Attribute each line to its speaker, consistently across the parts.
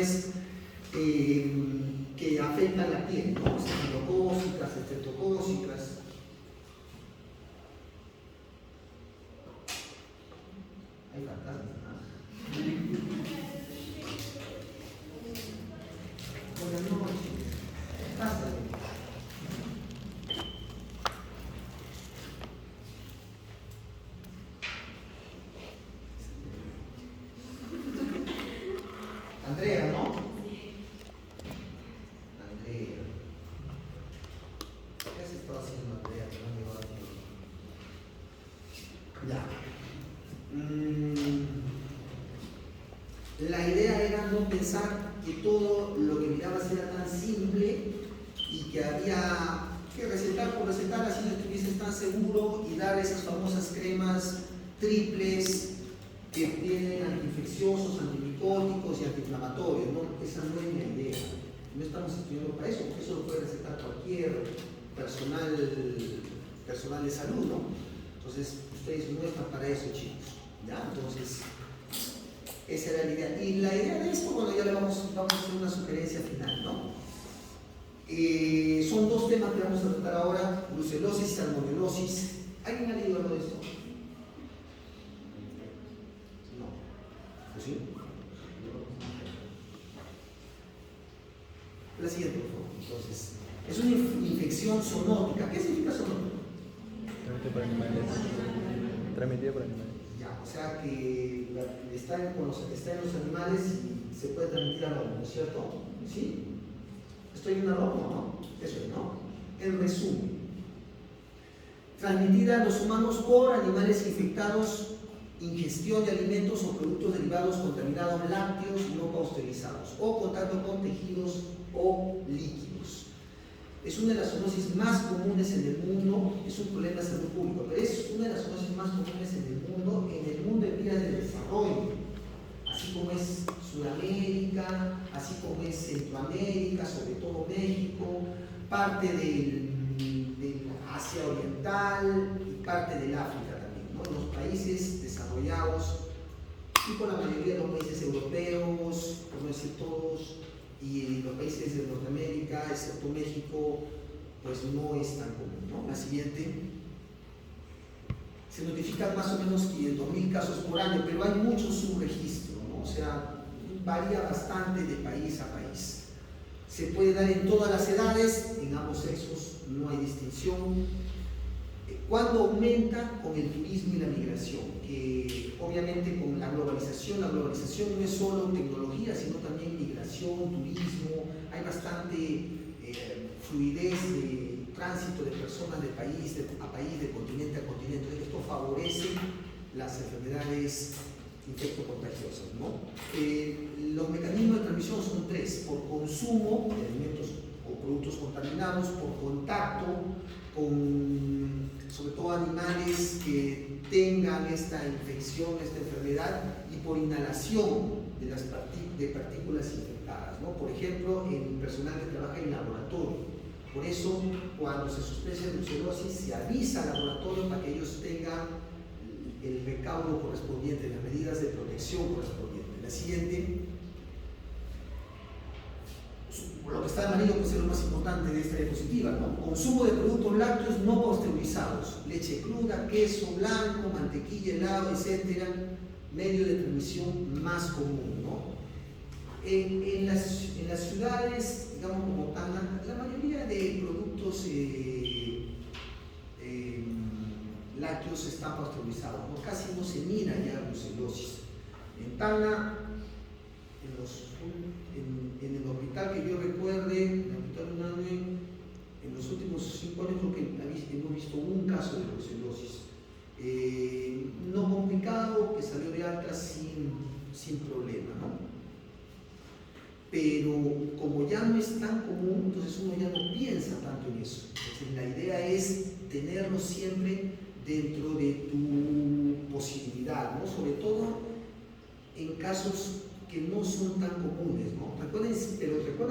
Speaker 1: enfermedades que afectan la piel, ¿no? Estafilocócicas, estreptocócicas. Hay fantasmas, ¿no? Buenas noches. Pásale. Andrea, ¿no? Andrea. ¿Qué se está haciendo Andrea? Que no me va a decir. Ya. La idea era no pensar que todo lo que mirabas era tan simple y que había que recetar por recetar, así no estuvieses tan seguro, y dar esas famosas cremas triples que tienen antiinfecciosos, antimicóticos y antiinflamatorios, ¿no? Esa no es la idea. No estamos estudiando para eso, porque eso lo puede recetar cualquier personal de salud, ¿no? Entonces, ustedes no están para eso, chicos, ¿ya? Entonces, esa era la idea. Y la idea de esto, bueno, ya le vamos a hacer una sugerencia final, ¿no? Son dos temas que vamos a tratar ahora, brucelosis y salmonelosis. ¿Alguien ha leído algo de esto? ¿Sí? La siguiente, por favor. Entonces, es una infección zoonótica. ¿Qué significa zoonótica?
Speaker 2: Transmitida por animales. Transmitida por animales.
Speaker 1: Ya, o sea que está en los animales y se puede transmitir al hombre, ¿no es cierto? ¿Sí? Estoy en una broma, ¿no? Eso es, ¿no? En resumen, transmitida a los humanos por animales infectados, ingestión de alimentos o productos derivados contaminados, lácteos no pasteurizados, o contacto con tejidos o líquidos. Es una de las zoonosis más comunes en el mundo, es un problema de salud pública, pero es una de las zoonosis más comunes en el mundo en vías de desarrollo, así como es Sudamérica, así como es Centroamérica, sobre todo México, parte del Asia Oriental y parte del África también, ¿no? Los países desarrollados y con la mayoría de los países europeos, por no decir todos, y los países de Norteamérica, excepto México, pues no es tan común, ¿no? La siguiente. Se notifican más o menos 500.000 casos por año, pero hay mucho subregistro, ¿no? O sea, varía bastante de país a país. Se puede dar en todas las edades, en ambos sexos, no hay distinción. ¿Cuándo aumenta? Con el turismo y la migración, que obviamente con la globalización no es solo tecnología, sino también migración, turismo, hay bastante fluidez de tránsito de personas de país a país, de continente a continente. Esto favorece las enfermedades infectocontagiosas, ¿no? Los mecanismos de transmisión son tres: por consumo de alimentos o productos contaminados, por contacto con, sobre todo, animales que tengan esta infección, esta enfermedad, y por inhalación de partículas infectadas, ¿no? Por ejemplo, en personal que trabaja en laboratorio. Por eso, cuando se sospecha de brucelosis, se avisa al laboratorio para que ellos tengan el recaudo correspondiente, las medidas de protección correspondientes. La siguiente. Lo que está en amarillo puede ser lo más importante de esta diapositiva, ¿no? Consumo de productos lácteos no pasteurizados, leche cruda, queso blanco, mantequilla, helado, etcétera, medio de transmisión más común, ¿no? En las ciudades, digamos como Tacna, la mayoría de productos lácteos están pasteurizados, ¿no? Casi no se mira ya brucelosis. En Tacna, en el hospital que yo recuerde, en el hospital UNAME, en los últimos 5 años creo que hemos visto un caso de brucelosis. No complicado, que salió de alta sin problema, ¿no? Pero como ya no es tan común, entonces uno ya no piensa tanto en eso. Entonces la idea es tenerlo siempre dentro de tu posibilidad, ¿no? Sobre todo en casos que no son tan comunes, ¿no? Recuerden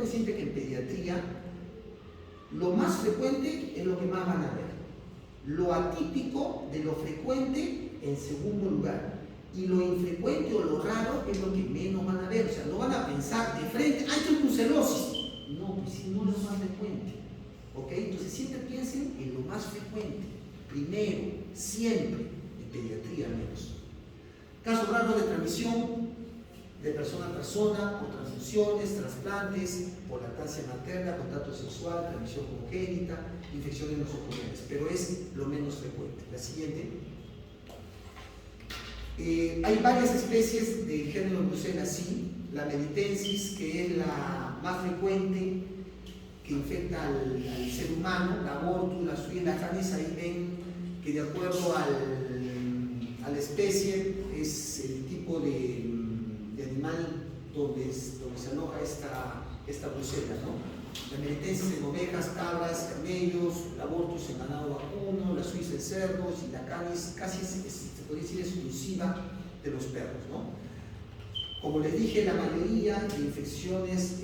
Speaker 1: siempre que en pediatría lo más frecuente es lo que más van a ver. Lo atípico de lo frecuente en segundo lugar. Y lo infrecuente o lo raro es lo que menos van a ver. O sea, no van a pensar de frente, ¡ay, tengo brucelosis! No, pues si no es lo más frecuente. ¿Ok? Entonces siempre piensen en lo más frecuente. Primero, siempre, en pediatría al menos. Casos raros de transmisión de persona a persona, por transfusiones, trasplantes, por lactancia materna, contacto sexual, transmisión congénita, infecciones nosocomiales, pero es lo menos frecuente. La siguiente. Hay varias especies del género Brucella, sí. La melitensis, que es la más frecuente, que infecta al ser humano, la abortus, la suina, la canis, ahí ven que de acuerdo a la especie es el tipo de animal donde se aloja esta brucela, ¿no? La melitensis en ovejas, cabras, camellos, la abortus en ganado vacuno, la suiza en cerdos y la canis casi se podría decir exclusiva de los perros, ¿no? Como les dije, la mayoría de infecciones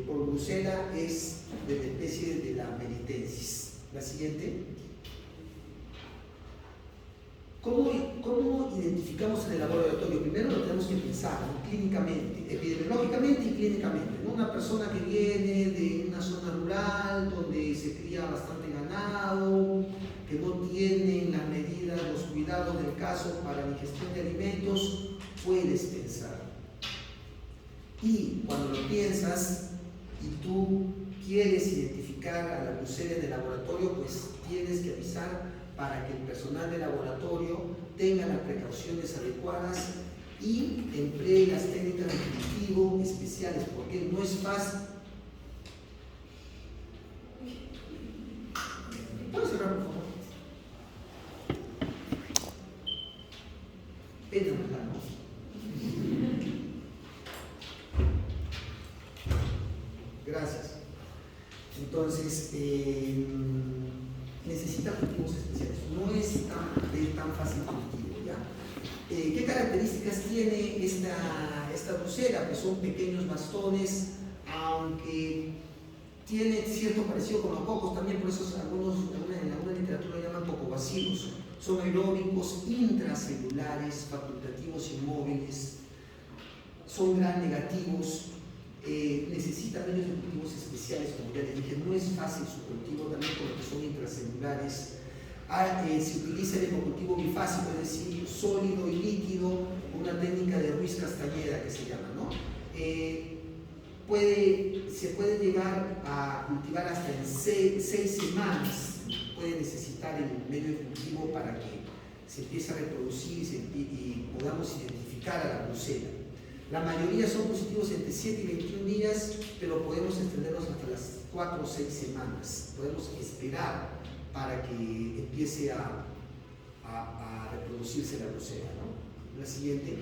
Speaker 1: por brucela es de la especie de la melitensis. La siguiente. ¿Cómo identificamos en el laboratorio? Primero lo tenemos que pensar, ¿no? Clínicamente, epidemiológicamente y clínicamente, ¿no? Una persona que viene de una zona rural donde se cría bastante ganado, que no tienen las medidas, los cuidados del caso para la ingestión de alimentos, puedes pensar. Y cuando lo piensas y tú quieres identificar a la brucela en el laboratorio, pues tienes que avisar para que el personal del laboratorio tenga las precauciones adecuadas y emplee las técnicas de cultivo especiales, porque no es fácil. ¿Puedo cerrar, por favor? Pedro, ¿no? Gracias. Entonces, necesita cultivos especiales. No es tan fácil cultivo, ¿ya? ¿Qué características tiene esta brucela? Pues son pequeños bastones, aunque tiene cierto parecido con los cocos también, por eso en alguna literatura lo llaman cocobacilos. Son aeróbicos intracelulares, facultativos inmóviles, son gram negativos. Necesita medios de cultivos especiales, como ya les dije, no es fácil su cultivo también porque son intracelulares. Se utiliza el hemocultivo bifásico, es decir, sólido y líquido, una técnica de Ruiz Castañeda que se llama, ¿no? Se puede llegar a cultivar hasta en 6 semanas, puede necesitar el medio de cultivo para que se empiece a reproducir y podamos identificar a la brucela. La mayoría son positivos entre 7 y 21 días, pero podemos extenderlos hasta las 4 o 6 semanas. Podemos esperar para que empiece a reproducirse la brucela, ¿no? La siguiente.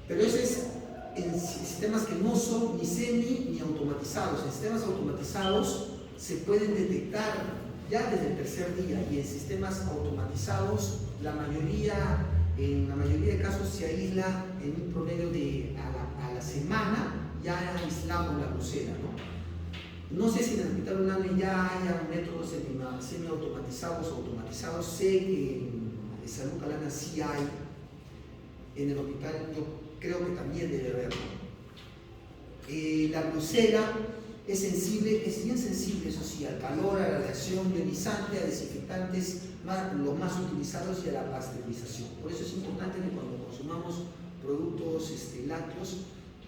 Speaker 1: Pero eso es en sistemas que no son ni semi ni automatizados. En sistemas automatizados se pueden detectar ya desde el tercer día, y en sistemas automatizados en la mayoría de casos se aísla en un promedio a la semana, ya aislamos la brucela, ¿no? No sé si en el hospital UNAM ya haya métodos semi-automatizados o automatizados. Sé que en Salud Calana sí hay. En el hospital yo creo que también debe haber, ¿no? La brucela es bien sensible, eso sí, al calor, a la radiación ionizante, a desinfectantes, los más utilizados, y a la pasteurización. Por eso es importante que cuando consumamos productos lácteos,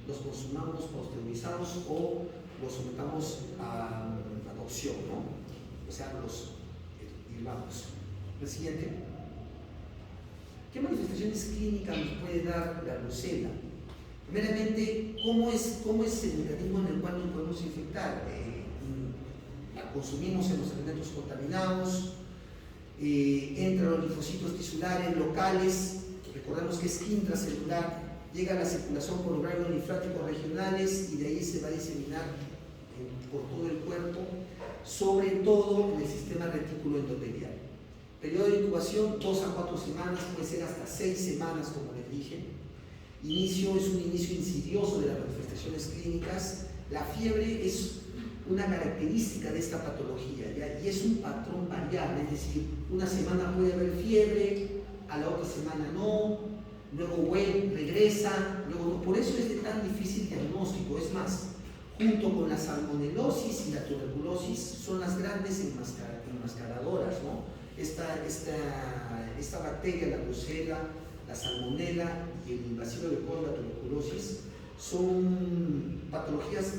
Speaker 1: los consumamos pasteurizados o los sometamos a adopción, ¿no? O sea, los hirvamos. La siguiente. ¿Qué manifestaciones clínicas nos puede dar la brucela? Primeramente, ¿cómo es el mecanismo en el cual nos podemos infectar? La consumimos en los alimentos contaminados, entra a los linfocitos tisulares locales, recordemos que es intracelular, llega a la circulación por los ganglios linfáticos regionales y de ahí se va a diseminar por todo el cuerpo, sobre todo en el sistema retículo endotelial. Periodo de incubación 2 a 4 semanas, puede ser hasta 6 semanas, como les dije. Es un inicio insidioso de las manifestaciones clínicas. La fiebre es una característica de esta patología, ¿ya? Y es un patrón variable, es decir, una semana puede haber fiebre, a la otra semana no, luego vuelve, regresa, luego no. Por eso es de tan difícil diagnóstico. Es más, junto con la salmonelosis y la tuberculosis son las grandes enmascaradoras, ¿no? Esta bacteria, la brucela, la salmonela y el bacilo de Koch, la tuberculosis, son patologías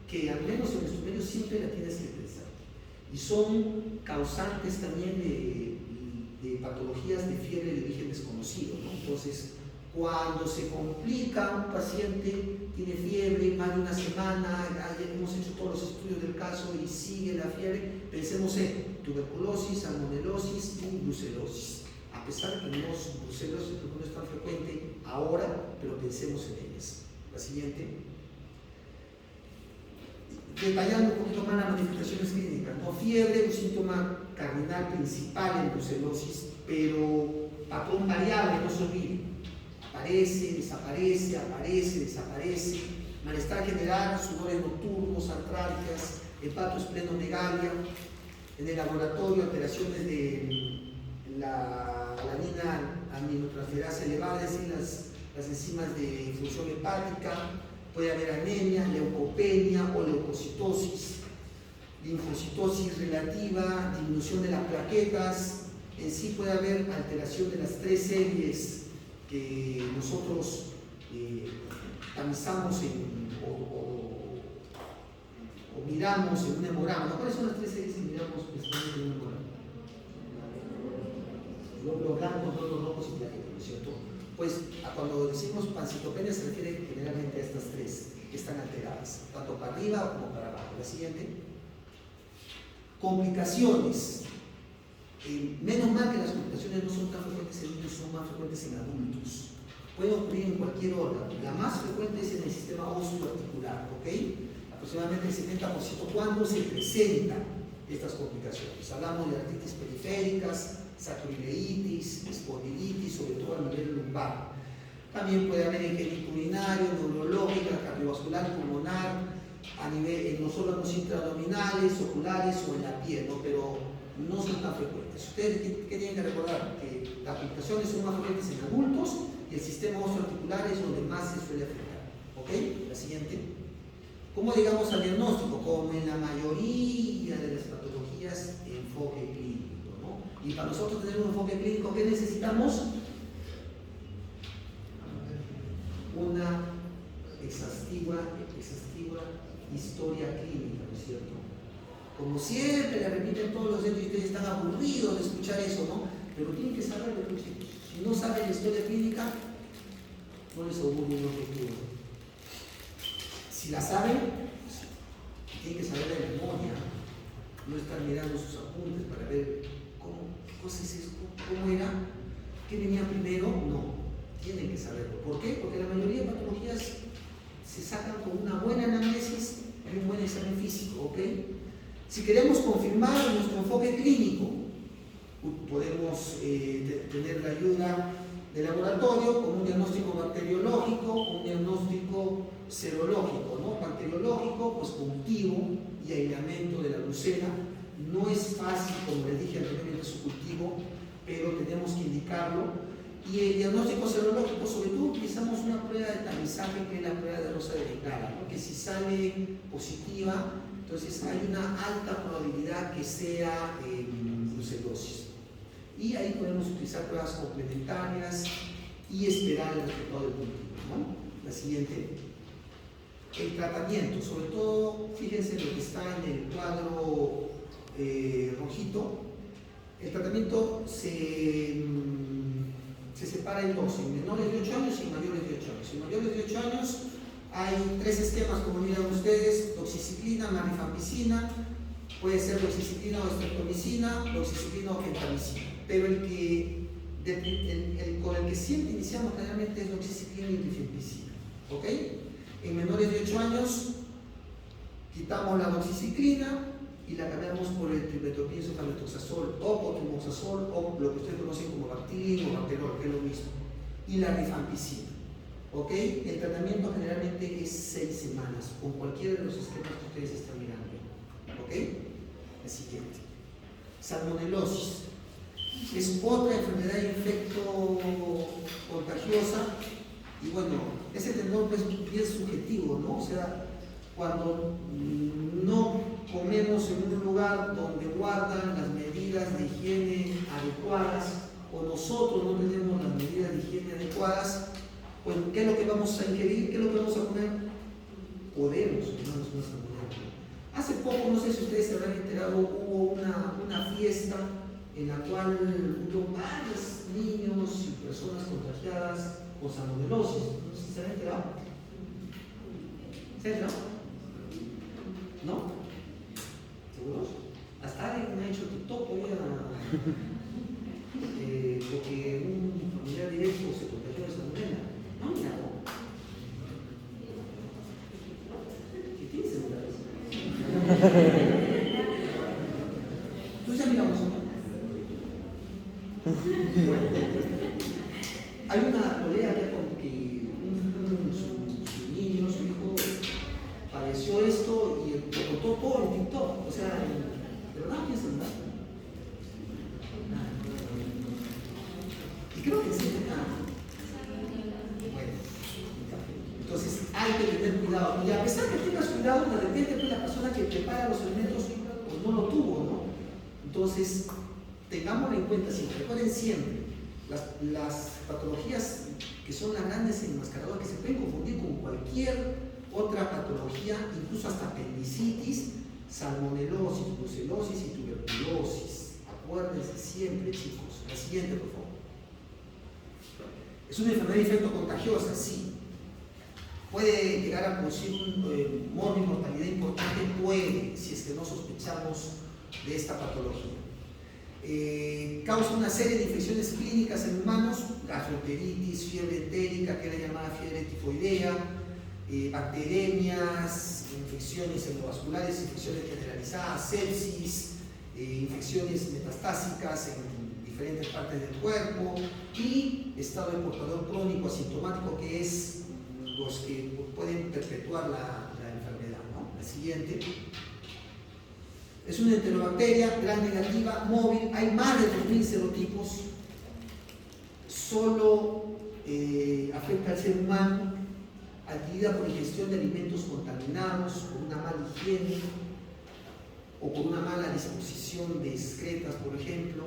Speaker 1: que al menos en nuestro medio siempre la tienes que pensar. Y son causantes también de patologías de fiebre de origen desconocido, ¿no? Entonces, cuando se complica un paciente, tiene fiebre más de una semana, hemos hecho todos los estudios del caso y sigue la fiebre, pensemos en tuberculosis, salmonelosis y brucelosis. A pesar de que brucelosis no es tan frecuente ahora, pero pensemos en ellas. La siguiente. Detallando un poquito más las manifestaciones clínicas, ¿no? Fiebre, un síntoma cardinal principal en brucelosis, pero patrón variable, no se olvide. Aparece, desaparece, aparece, desaparece. Malestar general, sudores nocturnos, artralgias, hepatoesplenomegalia. En el laboratorio, alteraciones de la alanina aminotransferasa elevada, es decir, las enzimas de función hepática. Puede haber anemia, leucopenia o leucocitosis, linfocitosis relativa, disminución de las plaquetas. En sí puede haber alteración de las 3 series que nosotros tamizamos o miramos en un hemograma. ¿Cuáles son las 3 series que miramos principalmente en un hemograma? Los blancos, los rojos y plaquetas, ¿no es cierto? Pues cuando decimos pancitopenia se refiere generalmente a estas 3 que están alteradas, tanto para arriba como para abajo. La siguiente. Complicaciones. Menos mal que las complicaciones no son tan frecuentes en niños, son más frecuentes en adultos. Pueden ocurrir en cualquier órgano. La más frecuente es en el sistema osteoarticular, ¿ok? Aproximadamente el 70% cuando se presentan estas complicaciones. Hablamos de artritis periféricas, sacroileitis, espondilitis, sobre todo a nivel lumbar. También puede haber engenitis urinario, neurológica, cardiovascular, pulmonar, a nivel en los órganos intraabdominales, oculares o en la piel, ¿no? Pero no son tan frecuentes. Ustedes ¿qué tienen que recordar? Que las complicaciones son más frecuentes en adultos y el sistema osteoarticular es donde más se suele afectar. ¿Ok? La siguiente. ¿Cómo llegamos al diagnóstico? Como en la mayoría de las patologías, enfoque clínico, ¿no? Y para nosotros tener un enfoque clínico, ¿qué necesitamos? Una exhaustiva historia clínica, ¿no es cierto? Como siempre le repiten todos los centros y ustedes están aburridos de escuchar eso, ¿no? Pero tienen que saberlo, chicos. Si no saben la historia clínica, no les auguro un objetivo. Si la saben, tienen que saber de memoria, no estar mirando sus apuntes para ver qué cosa es esto, cómo era, qué venía primero. No, tienen que saberlo. ¿Por qué? Porque la mayoría de patologías se sacan con una buena anamnesis y un buen examen físico, ¿ok? Si queremos confirmar nuestro enfoque clínico, podemos tener la ayuda del laboratorio con un diagnóstico bacteriológico, un diagnóstico serológico, ¿no? Bacteriológico, pues cultivo y aislamiento de la brucela. No es fácil, como les dije anteriormente, su cultivo, pero tenemos que indicarlo. Y el diagnóstico serológico, sobre todo, utilizamos una prueba de tamizaje que es la prueba de Rosa de Bengala, ¿no? Que si sale positiva, entonces hay una alta probabilidad que sea brucelosis. Y ahí podemos utilizar pruebas complementarias y esperar el resultado del cultivo, ¿no? La siguiente. El tratamiento, sobre todo, fíjense lo que está en el cuadro rojito. El tratamiento se separa en dos, en menores de 8 años y en mayores de 8 años. En mayores de 8 años hay 3 esquemas, como miran ustedes: doxiciclina, rifampicina, puede ser doxiciclina o streptomicina, doxiciclina o gentamicina. Pero con el que siempre iniciamos generalmente es doxiciclina y rifampicina. ¿Ok? En menores de 8 años quitamos la doxiciclina y la cambiamos por el tribetopinzo, faletoxazol o cotrimoxazol, o lo que ustedes conocen como Bactrim o Bacterol, que es lo mismo, y la rifampicina. ¿Ok? El tratamiento generalmente es 6 semanas, con cualquiera de los esquemas que ustedes están mirando. ¿Ok? El siguiente. Salmonelosis. es otra enfermedad infecto-contagiosa. Y bueno, ese tenor es bien subjetivo, ¿no? O sea, cuando no comemos en un lugar donde guardan las medidas de higiene adecuadas, o nosotros no tenemos las medidas de higiene adecuadas, pues ¿qué es lo que vamos a ingerir? ¿Qué es lo que vamos a comer? Podemos tomarnos una salmonela. Hace poco, no sé si ustedes se habrán enterado, hubo una fiesta en la cual hubo varios niños y personas contagiadas con salmonelosis. No sé si se han enterado. ¿Se han enterado? ¿No? ¿Seguros? Hasta alguien ha hecho TikTok hoy porque un familiar directo se contagió de salmonela. No, mira, no. ¿Qué tienes seguridad? Entonces ya miramos, ¿no? Hay una pelea que su niño, su hijo, padeció esto y lo contó todo en TikTok. O sea, de verdad piensan, ¿no? Y creo que sí, ¿no? Bueno, entonces hay que tener cuidado. Y a pesar que tengas cuidado, de repente pues, la persona que prepara los alimentos pues, no lo tuvo, ¿no? Entonces, tengámoslo en cuenta siempre. Recuerden siempre, las patologías que son las grandes enmascaradoras que se pueden confundir con cualquier otra patología, incluso hasta apendicitis, salmonelosis, brucelosis y tuberculosis. Acuérdense siempre, chicos. La siguiente, por favor. ¿Es una enfermedad infecto-contagiosa? Sí. ¿Puede llegar a producir un mortalidad importante? Puede, si es que no sospechamos de esta patología. Causa una serie de infecciones clínicas en humanos, gastroenteritis, fiebre entérica, que era llamada fiebre tifoidea, bacteremias, infecciones endovasculares, infecciones generalizadas, sepsis, infecciones metastásicas en diferentes partes del cuerpo y estado de portador crónico asintomático, que es los que pueden perpetuar la enfermedad, ¿no? La siguiente. Es una enterobacteria gram negativa, móvil, hay más de 2000 serotipos, solo afecta al ser humano, adquirida por ingestión de alimentos contaminados, por una mala higiene o por una mala disposición de excretas, por ejemplo,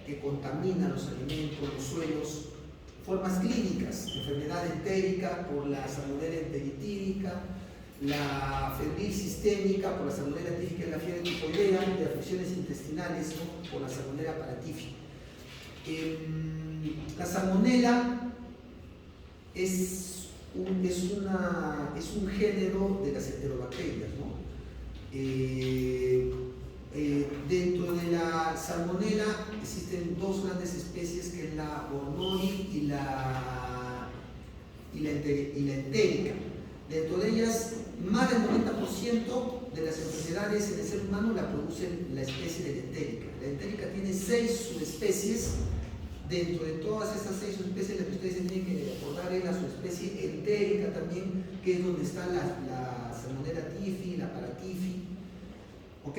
Speaker 1: que contaminan los alimentos, los suelos. Formas clínicas, enfermedad entérica por la salmonela enteritídica, la febril sistémica por la salmonela tífica y la fiebre tifoidea, de afecciones intestinales, ¿no? Por la salmonela paratífica. La salmonela es un género de las enterobacterias, ¿no? Dentro de la salmonela existen dos grandes especies, que es la Bornoli y la entérica. Dentro de ellas, más del 90% de las enfermedades en el ser humano la producen la especie de la entérica. La entérica tiene 6 subespecies. Dentro de todas esas 6 subespecies, la que ustedes tienen que recordar es la subespecie entérica también, que es donde está la salmonella tifi, la paratifi. ¿Ok?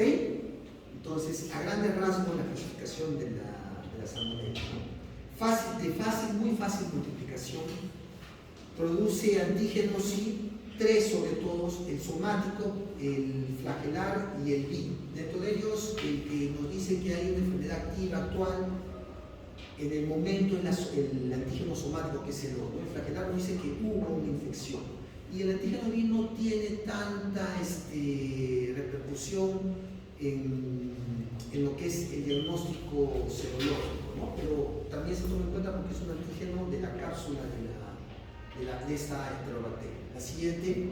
Speaker 1: Entonces, a grandes rasgos, la clasificación de la salmonella, ¿no? Muy fácil multiplicación. Produce antígenos, sí, 3 sobre todos: el somático, el flagelar y el bi. Dentro de ellos, el que nos dice que hay una enfermedad activa actual en el momento es el antígeno somático, que es el otro. El flagelar nos dice que hubo una infección. Y el antígeno bi no tiene tanta repercusión en lo que es el diagnóstico serológico, ¿no? Pero también se toma en cuenta porque es un antígeno de la cápsula de esta enterobacteria. La siguiente.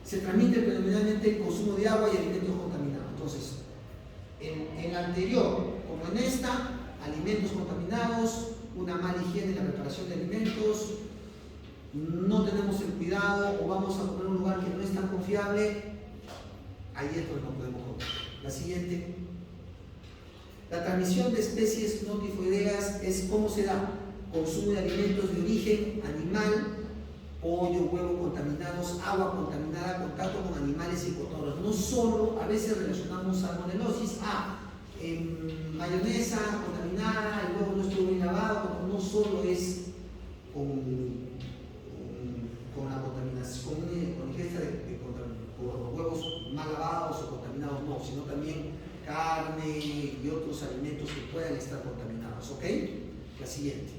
Speaker 1: Se transmite predominantemente el consumo de agua y alimentos contaminados. Entonces, en la anterior, como en esta, alimentos contaminados, una mala higiene en la preparación de alimentos, no tenemos el cuidado o vamos a poner un lugar que no es tan confiable, ahí es donde no podemos comer. La siguiente. La transmisión de especies no tifoideas es cómo se da: consumo de alimentos de origen animal, pollo, huevo contaminados, agua contaminada, contacto con animales y portadores. No solo, a veces relacionamos salmonelosis a mayonesa contaminada, el huevo no estuvo bien lavado, no solo es con la contaminación, con ingesta por huevos mal lavados o contaminados, no, sino también carne y otros alimentos que puedan estar contaminados, ¿ok? La siguiente.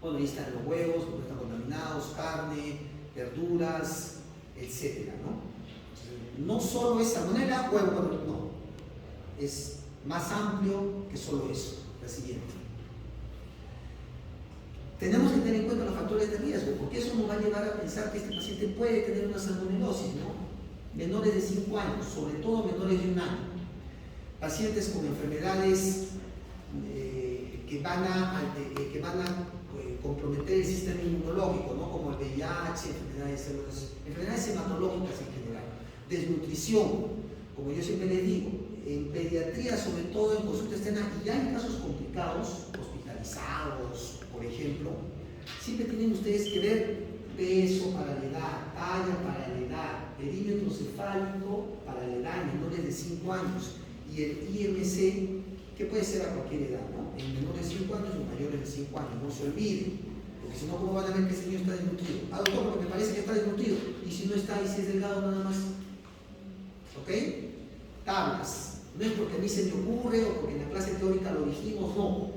Speaker 1: Bueno, ahí están los huevos, que están contaminados, carne, verduras, etcétera, ¿no? No solo es salmonela, huevo, no. Es más amplio que solo eso. La siguiente. Tenemos que tener en cuenta los factores de riesgo, porque eso nos va a llevar a pensar que este paciente puede tener una salmonelosis, ¿no? Menores de 5 años, sobre todo menores de 1 año. Pacientes con enfermedades que van a comprometer el sistema inmunológico, ¿no? Como el VIH, enfermedades hematológicas en general. Desnutrición, como yo siempre les digo, en pediatría, sobre todo en consulta externa, y ya en casos complicados, hospitalizados, por ejemplo, siempre tienen ustedes que ver peso para la edad, talla para la edad, perímetro cefálico para la edad en menores de 5 años y el IMC, que puede ser a cualquier edad, ¿no? En menores de 5 años o mayores de 5 años, no se olviden, porque si no, ¿cómo van a ver que ese niño está desnutrido? Ah, doctor, porque me parece que está desnutrido, y si no está, y si es delgado nada más. ¿Ok? Tablas. No es porque a mí se me ocurre o porque en la clase teórica lo dijimos, no.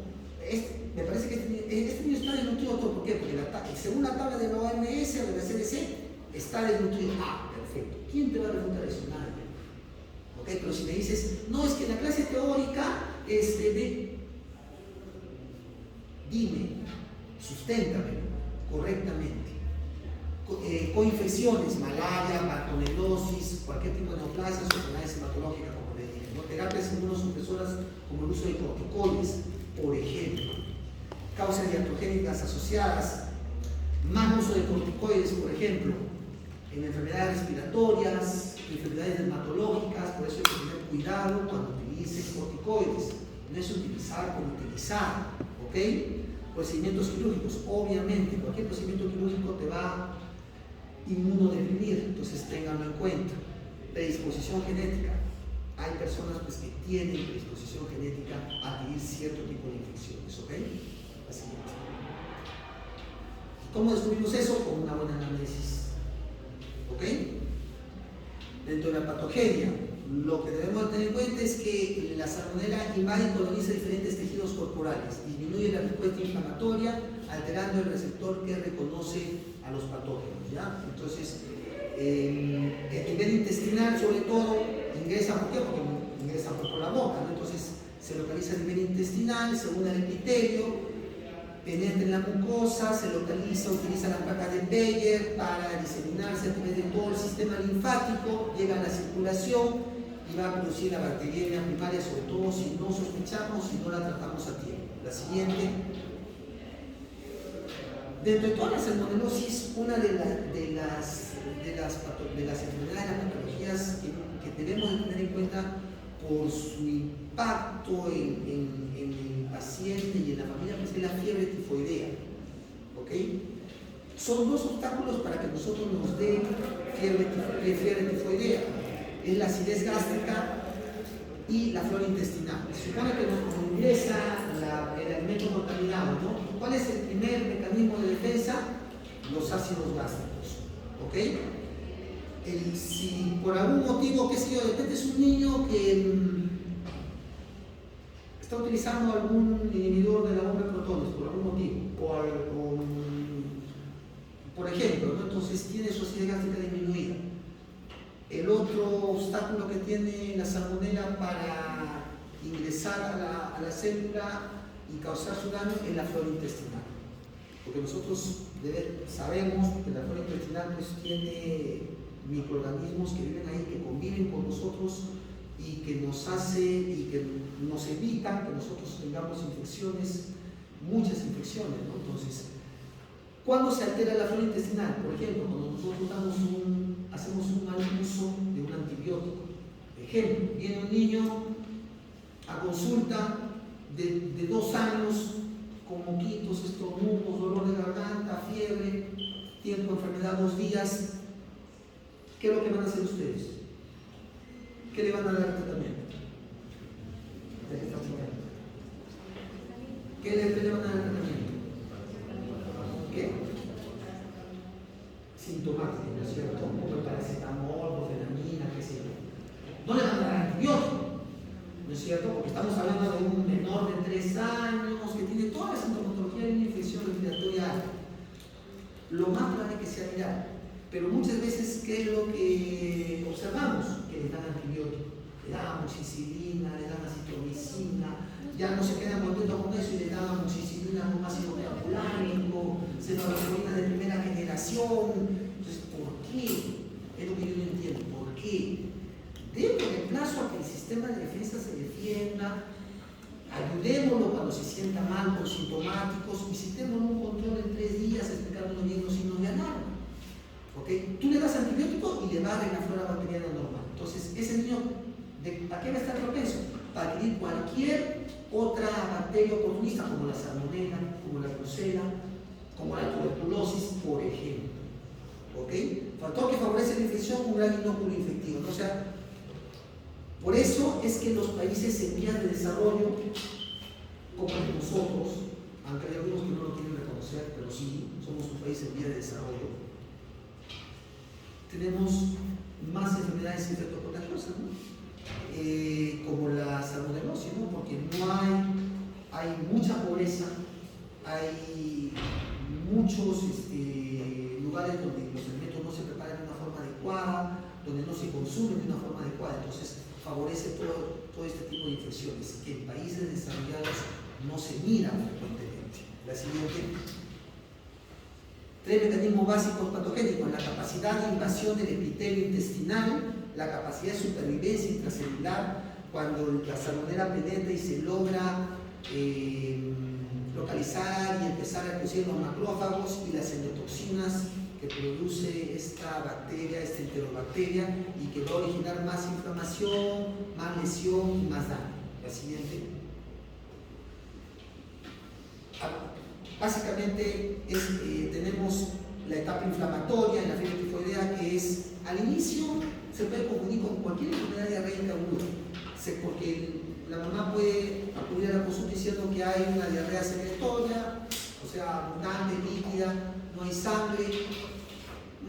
Speaker 1: Me parece que este niño está desnutrido, doctor. ¿Por qué? Porque según la tabla de la OMS o de la CDC, está desnutrido. Ah, perfecto. ¿Quién te va a refutar eso? Nadie. ¿Ok? Pero si me dices, no, es que en la clase teórica, dime, susténtame correctamente. Coinfecciones, malaria, bartonelosis, cualquier tipo de neoplasias o enfermedades hematológicas, como le dije, ¿no? Terapias inmunosupresoras como el uso de corticoides, por ejemplo, causas iatrogénicas asociadas, más uso de corticoides, por ejemplo, en enfermedades respiratorias, enfermedades dermatológicas, por eso hay que tener cuidado cuando utilices corticoides, no es utilizar por utilizar, ¿ok? Procedimientos quirúrgicos, obviamente, cualquier procedimiento quirúrgico te va a inmunodeprimir, entonces ténganlo en cuenta. Predisposición genética, hay personas pues, que tienen predisposición genética a adquirir cierto tipo de infecciones, ¿ok? La siguiente. ¿Cómo descubrimos eso? Con una buena análisis, ¿ok? Dentro de la patogenia, lo que debemos tener en cuenta es que la salmonela invade y coloniza diferentes tejidos corporales, disminuye la respuesta inflamatoria, alterando el receptor que reconoce a los patógenos, ¿ya? Entonces, el nivel intestinal, sobre todo, ingresa, ¿por qué? Porque ingresa por la boca, ¿no? Entonces, se localiza a nivel intestinal, se une al epitelio, penetra en la mucosa, se localiza, utiliza las placas de Beyer para diseminarse a través de todo el sistema linfático, llega a la circulación y va a producir la bacteriemia primaria, sobre todo si no sospechamos y no la tratamos a tiempo. La siguiente. Dentro de toda la salmonelosis, una de las enfermedades, las patologías que debemos de tener en cuenta por su impacto en el paciente y en la familia, pues es la fiebre tifoidea. ¿Ok? Son dos obstáculos para que nosotros nos dé fiebre tifoidea. Es la acidez gástrica y la flora intestinal. Se supone que nos ingresa el alimento contaminado, ¿no? ¿Cuál es el primer mecanismo de defensa? Los ácidos gástricos. ¿Ok? Si por algún motivo, qué sé yo, de repente es un niño que está utilizando algún inhibidor de la bomba de protones por algún motivo, por ejemplo, ¿no? Entonces tiene su acidez gástrica disminuida. El otro obstáculo que tiene la salmonela para ingresar a la célula y causar su daño es la flora intestinal. Porque nosotros sabemos que la flora intestinal pues, tiene microorganismos que viven ahí, que conviven con nosotros y que nos evitan que nosotros tengamos infecciones, muchas infecciones, ¿no? Entonces, ¿cuándo se altera la flora intestinal? Por ejemplo, cuando nosotros hacemos un mal uso de un antibiótico. Ejemplo, viene un niño a consulta de 2 años con moquitos, estornudos, dolor de garganta, fiebre, tiempo de enfermedad 2 días. ¿Qué es lo que van a hacer ustedes? ¿Qué le van a dar al tratamiento? ¿De qué estamos hablando? ¿Qué le van a dar al tratamiento? ¿Qué? Sintomático, ¿no es cierto? Como paracetamol, bofenamina, qué sé yo. No le van a dar antibiótico, ¿no es cierto? Porque estamos hablando de un menor de 3 años que tiene toda la sintomatología de una infección respiratoria alta. Lo más probable es que sea viral. Pero muchas veces, ¿qué es lo que observamos? Que le dan antibiótico, le dan amoxicilina, le dan acitromicina, ya no se quedan contentos con eso y le dan amoxicilina con ácido betaculánico, cefalosporina de primera generación. Entonces, ¿por qué? Es lo que yo no entiendo. ¿Por qué? Démosle plazo a que el sistema de defensa se defienda, ayudémoslo cuando se sienta mal con sintomáticos, visitémoslo un control en 3 días explicándole bien los signos de alarma. ¿Okay? Tú le das antibiótico y le barren la flora bacteriana normal. Entonces, ese niño, ¿a qué va a estar propenso? Para adquirir cualquier otra bacteria oportunista, como la salmonela, como la brucela, como la tuberculosis, por ejemplo. ¿Okay? Factor que favorece la infección, un gran inóculo infectivo. ¿No? O sea, por eso es que los países en vías de desarrollo, como nosotros, aunque hay algunos que no lo quieren reconocer, pero sí, somos un país en vías de desarrollo, tenemos más enfermedades infectocontagiosas, ¿no? Como la salmonelosis, ¿no? Porque no hay mucha pobreza, hay muchos lugares donde los alimentos no se preparan de una forma adecuada, donde no se consumen de una forma adecuada, entonces favorece todo este tipo de infecciones que en países desarrollados no se miran frecuentemente. La siguiente. 3 mecanismos básicos patogénicos: la capacidad de invasión del epitelio intestinal, la capacidad de supervivencia intracelular, cuando la salmonela penetra y se logra localizar y empezar a producir los macrófagos y las endotoxinas que produce esta bacteria, esta enterobacteria, y que va a originar más inflamación, más lesión y más daño. La siguiente. Básicamente tenemos la etapa inflamatoria en la fiebre tifoidea, que es, al inicio se puede confundir con cualquier enfermedad diarreica aguda, porque la mamá puede acudir a la consulta diciendo que hay una diarrea secretoria, o sea, abundante, líquida, no hay sangre,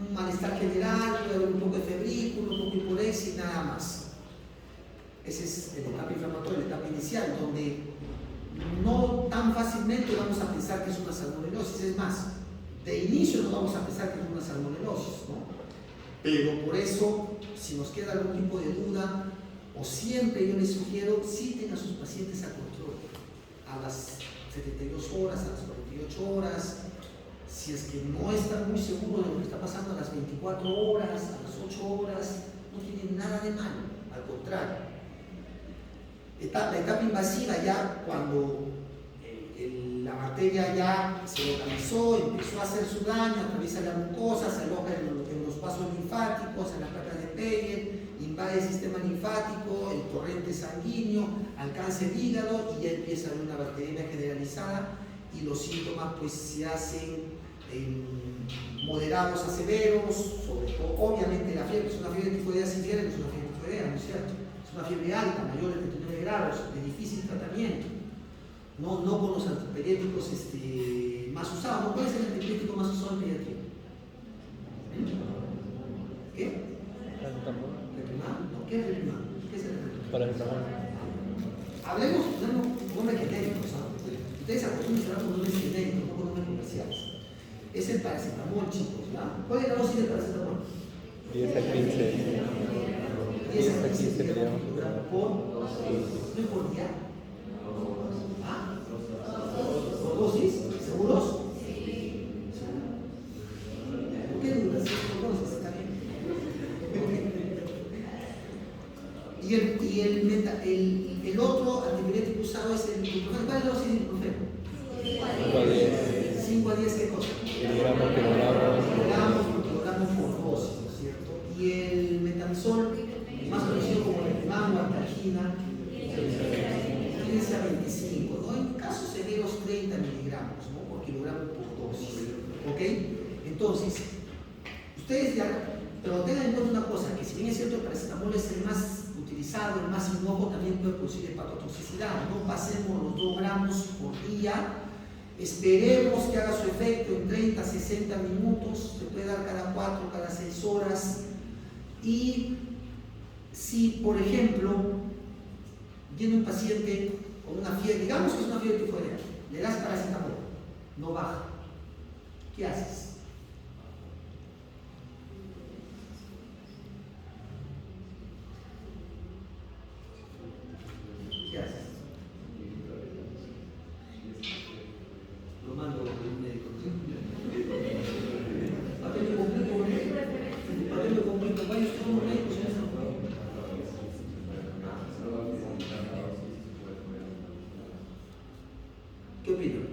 Speaker 1: un malestar general, puede haber un poco de febrículo, un poco de hiporexia y nada más. Esa es la etapa inflamatoria, la etapa inicial, donde no tan fácilmente vamos a pensar que es una salmonelosis. Es más, de inicio no vamos a pensar que es una salmonelosis, ¿no? Pero por eso, si nos queda algún tipo de duda, o siempre yo les sugiero, citen a sus pacientes a control, a las 72 horas, a las 48 horas, si es que no están muy seguros de lo que está pasando a las 24 horas, a las 8 horas, no tienen nada de malo, al contrario. La etapa invasiva, ya cuando la bacteria ya se localizó, empezó a hacer su daño, atraviesa la mucosa, se aloja en los vasos linfáticos, en las placas de Peyerl, invade el sistema linfático, el torrente sanguíneo, alcanza el hígado y ya empieza a haber una bacteriemia generalizada y los síntomas pues se hacen moderados a severos, sobre todo obviamente la fiebre, es una fiebre tifoidea sin fiebre, no es una fiebre tifoidea, ¿no es cierto? Es una fiebre alta, mayor de 39 grados, de difícil tratamiento, no con los antipiréticos más usados. ¿Cuál es el antipirético más usado en pediatría? ¿Qué? ¿Reprimán? No, ¿qué es reprimán? ¿Qué es el reprimán?
Speaker 2: Paracetamol.
Speaker 1: Hablemos de nombres genéricos, ¿no? Ustedes acostumbran a hablar con nombres genéricos, no con nombres comerciales. Es el paracetamol, chicos, ¿ya? ¿Cuál es la dosis de paracetamol?
Speaker 2: 10 a 15.
Speaker 1: 10 a 15 miligramos por día. ¿Ah? ¿Por dosis? ¿Seguros? Sí. ¿Por qué dudas? Por dosis, está bien. Y el otro antipirético usado es el ibuprofeno. ¿Cuál es la dosis de ibuprofeno?
Speaker 2: 5 a 10.
Speaker 1: 5 a 10, ¿qué cosa? Kilogramos por dosis, ¿no es cierto? Y el metamizol, más conocido como reprimán o artalgina, 15 a 25, ¿no? En casos severos 30 miligramos, ¿no? Por kilogramo por dosis, ¿ok? Entonces, ustedes ya Pero tengan en cuenta una cosa, que si bien es cierto el paracetamol es el más utilizado, el más inocuo, también puede producir hepatotoxicidad. No pasemos los 2 gramos por día. Esperemos que haga su efecto en 30, 60 minutos, se puede dar cada 4, cada 6 horas. Y si, por ejemplo, viene un paciente con una fiebre, digamos que es una fiebre tifoidea, le das paracetamol, no baja, ¿qué haces? ¿Qué haces? Lo mando con un médico. Papel completo, vaya usted con un médico, señor. ¿Qué opinan?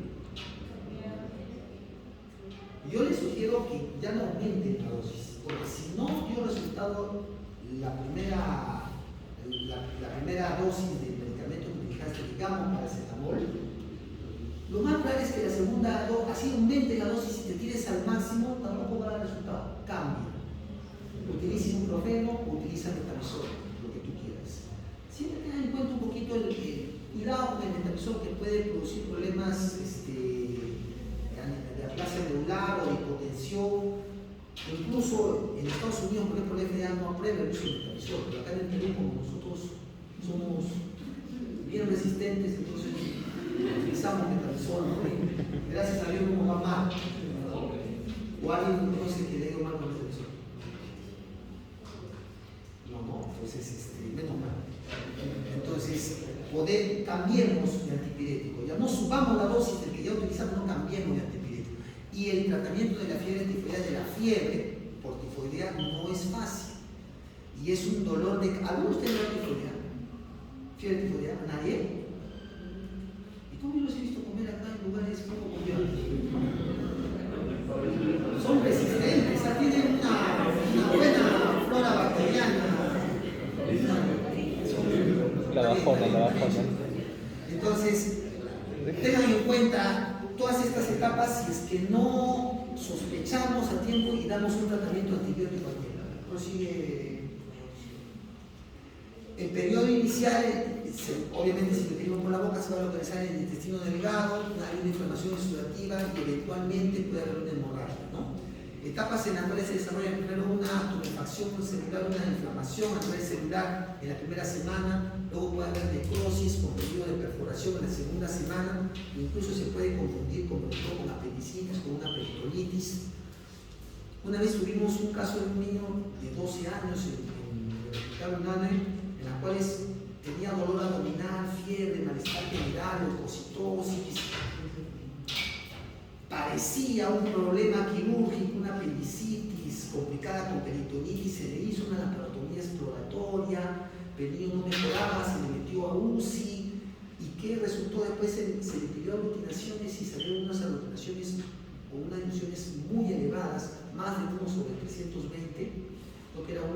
Speaker 1: Yo les sugiero que ya no aumenten la dosis, porque si no dio resultado la primera dosis del medicamento que utilizaste, digamos paracetamol, lo más probable es que la segunda dosis, así aumente la dosis y te tires al máximo, tampoco va a dar resultado. Cambia. Utiliza ibuprofeno o utiliza metamizol, lo que tú quieras. Siempre tengan en cuenta un poquito el cuidado con el metamizol, que puede producir problemas de aplasia medular o de hipotensión. Incluso en Estados Unidos, por ejemplo, la FDA no aprueba el uso de metamizol, pero acá en el Perú, como nosotros somos bien resistentes, entonces utilizamos metamizol, ¿no? Gracias a Dios no va mal. O alguien conoce que le ha ido mal con metamizol. No, entonces menos mal. Entonces, cambiemos de antipirético, ya no subamos la dosis del que ya utilizamos, no cambiemos de antipirético. Y el tratamiento de la fiebre tifoidea, de la fiebre por tifoidea, no es fácil. Y es un dolor de... ¿Algunos tienen tifoidea? ¿Fiebre tifoidea? ¿Nadie? ¿Y cómo yo los he visto comer acá en lugares poco confiables? Son resistentes, tienen una buena flora bacteriana.
Speaker 2: La bajona.
Speaker 1: Entonces, tengan en cuenta todas estas etapas si es que no sospechamos a tiempo y damos un tratamiento antibiótico a tiempo. Prosigue. El periodo inicial, obviamente si lo tenemos por la boca, se va a localizar en el intestino delgado, hay una inflamación exudativa y eventualmente puede haber una hemorragia, ¿no? Etapas en las cuales se desarrolla primero una tumefacción celular, una inflamación a nivel celular en la primera semana, luego puede haber necrosis con periodo de perforación en la segunda semana, incluso se puede confundir con apendicitis, con una peritonitis. Una vez tuvimos un caso de un niño de 12 años en el hospital unánime, en la cual tenía dolor abdominal, fiebre, malestar general, leucocitosis. Parecía un problema quirúrgico, una apendicitis complicada con peritonitis, se le hizo una laparotomía exploratoria, el niño no mejoraba, se le metió a UCI, y ¿qué resultó después? Se le pidió aglutinaciones y salieron unas aglutinaciones o unas ilusiones muy elevadas, más de 1/320, lo que era 1/...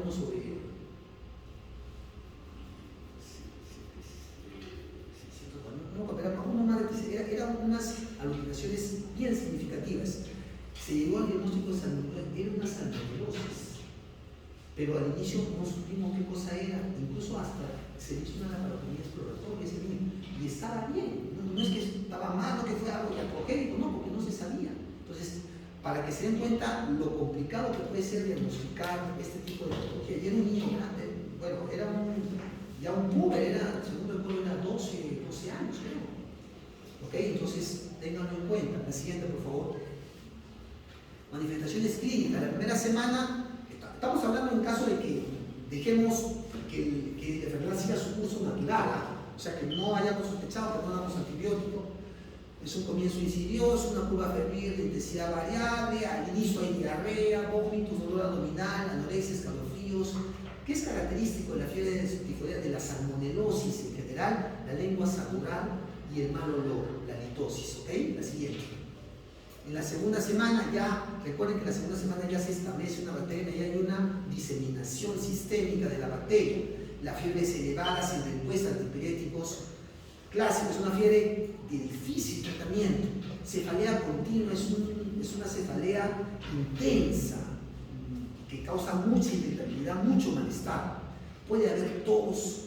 Speaker 1: eran unas aglutinaciones bien significativas. Se llegó al diagnóstico de salmonelosis, era una salmonelosis, pero al inicio no supimos qué cosa era, incluso hasta se hizo una laparotomía exploratoria ese niño, y estaba bien, no es que estaba mal, no que fue algo iatrogénico, no, porque no se sabía. Entonces, para que se den cuenta lo complicado que puede ser diagnosticar este tipo de patología. Y era un niño grande, bueno, era ya un puber, según recuerdo, era 12 años, creo. ¿Ok? Entonces, ténganlo en cuenta. La siguiente, por favor. Manifestaciones clínicas. La primera semana, estamos hablando en caso de que dejemos que la enfermedad siga su curso natural, o sea, que no hayamos sospechado, que no damos antibiótico. Es un comienzo insidioso, una curva febril de intensidad variable, al inicio hay diarrea, vómitos, dolor abdominal, anorexia, escalofríos. ¿Qué es característico de la fiebre tifoidea? De la salmonelosis en general, la lengua satural y el mal olor, la litosis, ¿ok? La siguiente. En la segunda semana ya, recuerden que en la segunda semana ya se establece una bacteria, ya hay una diseminación sistémica de la bacteria. La fiebre es elevada, sin respuesta a antipiréticos clásicos, es una fiebre de difícil tratamiento. Cefalea continua, es una cefalea intensa, que causa mucha irritabilidad, mucho malestar. Puede haber tos,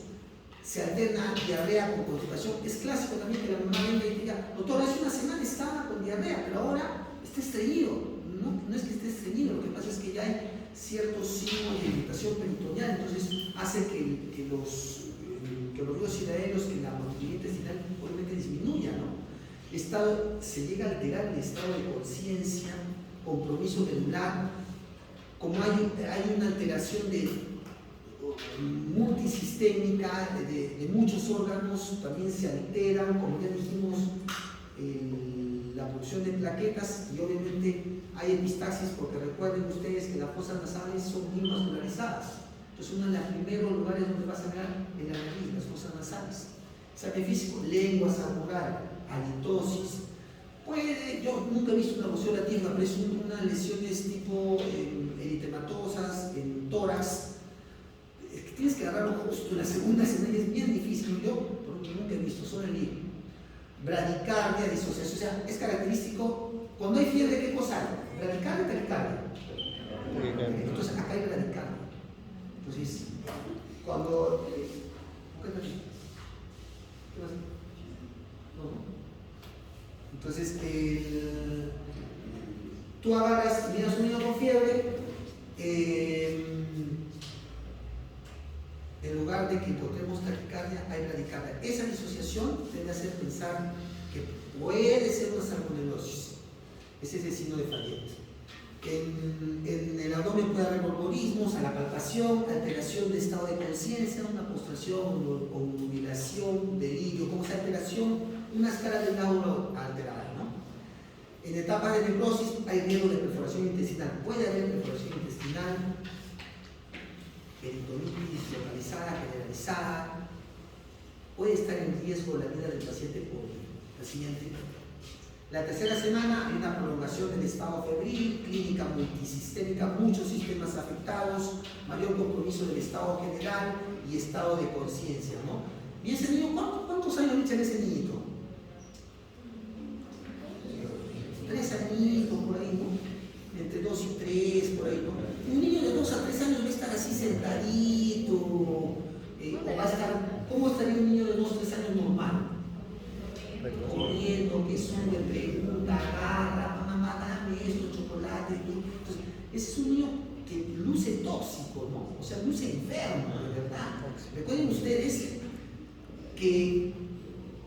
Speaker 1: se alterna diarrea con constipación. Es clásico también que la mamá venga y diga, doctor, hace una semana estaba con diarrea, pero ahora está estreñido. No es que esté estreñido, lo que pasa es que ya hay ciertos signos de irritación peritoneal, entonces hace que los ríos aéreos, que la motilidad intestinal obviamente disminuya, ¿no? Se llega a alterar el estado de conciencia, compromiso medular, como hay una alteración multisistémica de muchos órganos, también se alteran, como ya dijimos, la producción de plaquetas, y obviamente hay epistaxis, porque recuerden ustedes que las fosas nasales son muy vascularizadas. Entonces uno de los primeros lugares donde va a sangrar en la nariz, las fosas nasales. Examen físico, lengua salmural, halitosis. Yo nunca he visto una rosciola tierna, pero es unas lesiones tipo eritematosas, en tórax. Es que tienes que agarrarlo justo en la segunda semana, es bien difícil. Yo porque nunca he visto, solo el libro. Bradicardia, disociación, o sea, es característico. Cuando hay fiebre, ¿qué cosa hay? Bradicardia, taquicardia. Entonces acá hay bradicardia. Entonces, cuando... ¿qué pasa? No. Entonces, tú agarras, miras un niño con fiebre, en lugar de que encontremos taquicardia, hay bradicardia. Esa disociación debe hacer pensar que puede ser una salmonelosis. Ese es el signo de Fayette. En el abdomen puede haber borborismos, a la palpación, alteración de estado de conciencia, una postración o nubilación, delirio. ¿Cómo es la alteración? Una escala del lado alterada, ¿no? En etapa de necrosis hay riesgo de perforación intestinal. Puede haber perforación intestinal, peritonitis localizada, generalizada. Puede estar en riesgo la vida del paciente por la siguiente. La tercera semana hay una prolongación del estado febril, clínica multisistémica, muchos sistemas afectados, mayor compromiso del estado general y estado de conciencia, ¿no? ¿Y ese niño, cuántos años le echan ese niñito? 3 añitos por ahí, ¿no? Entre 2 y 3, por ahí, ¿no? Un niño de 2 a 3 años va a estar así sentadito, o va a estar, ¿cómo estaría un niño de 2 a 3 años normal? Corriendo, que sube, pregunta, agarra, mamá, dame esto, chocolate. Entonces, ese es un niño que luce tóxico, ¿no? O sea, luce enfermo, de verdad. Recuerden ustedes que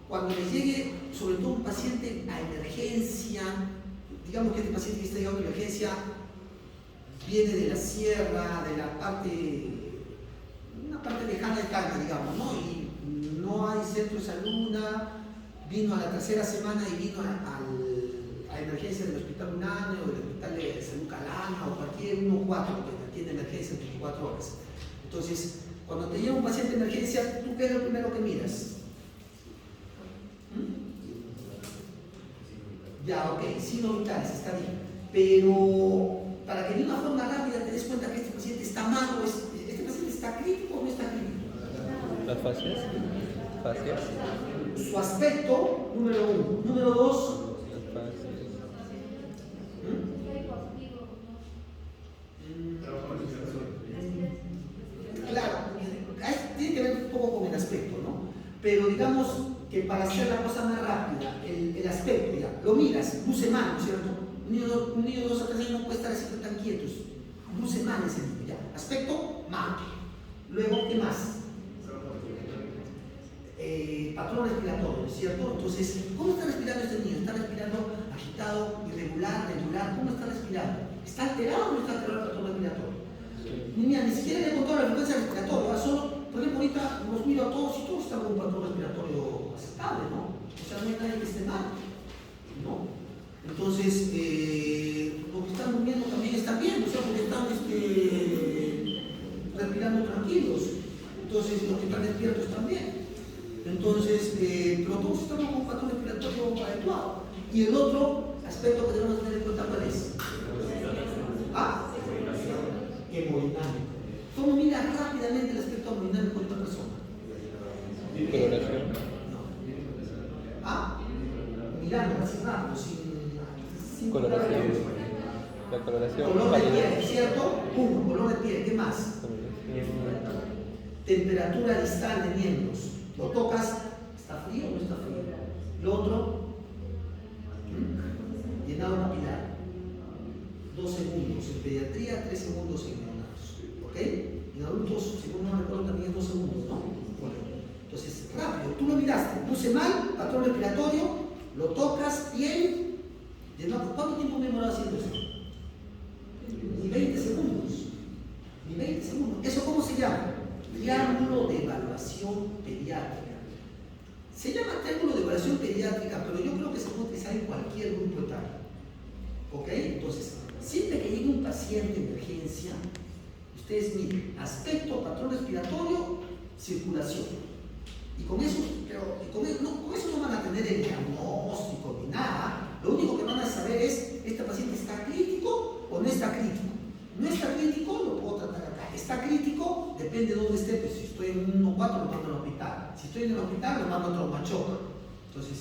Speaker 1: cuando les llegue, sobre todo un paciente a emergencia, digamos que este paciente que está llegando a emergencia viene de la sierra, de la parte, una parte lejana de Calma, digamos, ¿no? Y no hay centro de salud, vino a la tercera semana y vino a emergencia del Hospital Unánime o del Hospital de Salud Calama o cualquier 1-4 que atiende emergencia en 24 horas. Entonces, cuando te llega un paciente de emergencia, ¿tú qué es lo primero que miras? Ya, ok, signos vitales, está bien. Pero para que de una forma rápida te des cuenta que este paciente está mal, ¿este paciente está crítico o no está crítico?
Speaker 2: Las fascias. Fascias.
Speaker 1: Su aspecto, número 1. Número 2. Claro, tiene que ver un poco con el aspecto, ¿no? Pero digamos que para hacer la cosa más rápida, el aspecto, ya, lo miras, luce mal, ¿no es cierto? Un niño de 2 a 3 años no puede estar siempre tan quietos. Luce mal ese niño, ya. Aspecto, mal. Luego, ¿qué más? Patrón respiratorio, ¿no es cierto? Entonces, ¿cómo está respirando este niño? ¿Está respirando agitado, irregular, regular? ¿Cómo está respirando? ¿Está alterado o no está alterado el patrón respiratorio? Mira, ni siquiera le he contado la frecuencia respiratoria, solo, por ejemplo, ahorita los miro a todos y todos están con un patrón respiratorio aceptable, ¿no? O sea, no hay nadie que esté mal, ¿no? Entonces, los que están durmiendo también están bien, o sea, porque están respirando tranquilos. Entonces, los que están despiertos también. Entonces, pero todos estamos con un patrón respiratorio adecuado. Y el otro aspecto que debemos tener en cuenta, ¿cuál es? Hemodinámico. ¿Cómo mira rápidamente el aspecto hemodinámico de una persona?
Speaker 2: Coloración.
Speaker 1: Mirando así rápido, sin
Speaker 2: Coloración. La coloración.
Speaker 1: color de piel, ¿cierto? Pum, color de piel, ¿qué más? Temperatura distal de miembros. Lo tocas, ¿está frío o no está frío? Lo otro, llenado papilar. 2 segundos. En pediatría, 3 segundos en neonatos. ¿Ok? En adultos, según no recuerdo, también es 2 segundos, ¿no? Bueno, entonces, rápido. Tú lo miraste, luce mal, patrón respiratorio, lo tocas, piel, llenado. ¿Cuánto tiempo me demoraba haciendo eso? Ni 20 segundos. Ni 20 segundos. ¿Eso cómo se llama? Triángulo de evaluación pediátrica. Se llama triángulo de evaluación pediátrica, pero yo creo que se puede utilizar en cualquier grupo etario. ¿Ok? Entonces, siempre que llegue un paciente de emergencia, ustedes miren, aspecto, patrón respiratorio, circulación. Y con eso, con eso no van a tener el diagnóstico ni nada. Lo único que van a saber es, ¿este paciente está crítico o no está crítico? No está crítico, lo puedo tratar acá. Está crítico, depende de dónde esté. Pues si estoy en 1-4, lo mando al hospital. Si estoy en el hospital, lo mando a traumachoc. Entonces,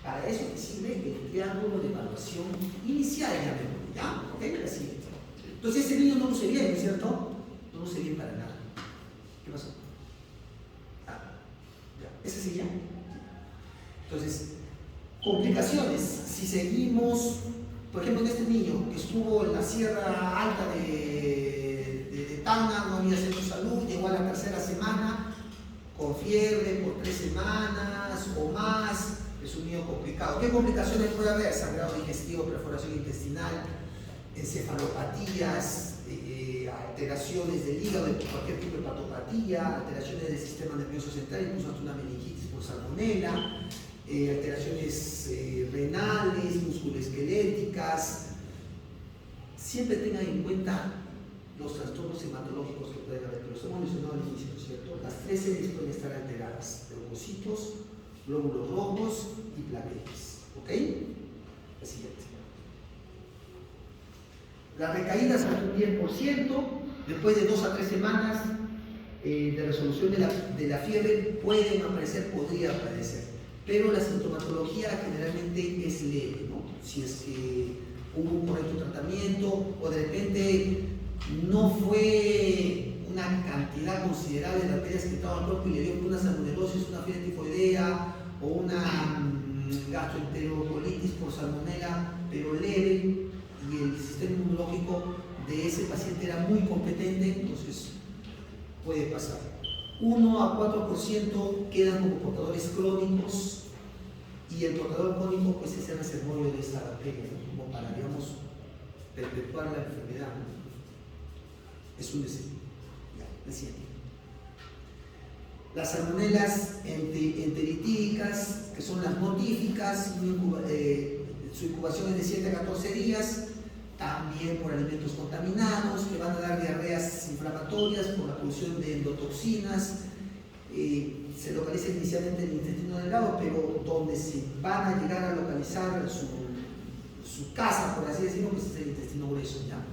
Speaker 1: para eso te sirve el triángulo de evaluación inicial, ¿ya? ¿Ok? La siguiente. Entonces, ese niño no luce bien, ¿no es cierto? No luce bien para nada. ¿Qué pasó? Ya. ¿Ese sí ya? Entonces, complicaciones. Si seguimos, por ejemplo, en este niño que estuvo en la Sierra Alta de Tacna, no había centro de salud, llegó a la 3ª semana con fiebre por 3 semanas o más, es un niño complicado. ¿Qué complicaciones puede haber? Sangrado digestivo, perforación intestinal, encefalopatías, alteraciones del hígado, cualquier tipo de hepatopatía, alteraciones del sistema nervioso central, incluso hasta una meningitis por salmonela, alteraciones renales, musculoesqueléticas. Siempre tengan en cuenta los trastornos hematológicos que pueden haber, pero estamos mencionando al inicio, ¿cierto? Las 3 series pueden estar alteradas: leucocitos, glóbulos rojos y plaquetas. ¿Ok? La siguiente. Las recaídas son un 10%, después de 2 a 3 semanas de resolución de la fiebre pueden aparecer, podría aparecer, pero la sintomatología generalmente es leve, ¿no? Si es que hubo un correcto tratamiento o de repente no fue una cantidad considerable de bacterias que estaban al cuerpo y le dio una salmonelosis, una fiebre tifoidea o una gastroenterocolitis por salmonela, pero leve, y el sistema inmunológico de ese paciente era muy competente, entonces puede pasar. 1 a 4% quedan como portadores crónicos, y el portador crónico pues es el reservorio de esta bacteria, ¿no? Como para, digamos, perpetuar la enfermedad, ¿no? Es un deseo. Ya, la siguiente. Las salmonelas enteritídicas, que son las motíficas, su incubación es de 7 a 14 días, también por alimentos contaminados, que van a dar diarreas inflamatorias por la producción de endotoxinas. Se localiza inicialmente en el intestino delgado, pero donde se van a llegar a localizar su casa, por así decirlo, pues es el intestino grueso, ¿ya?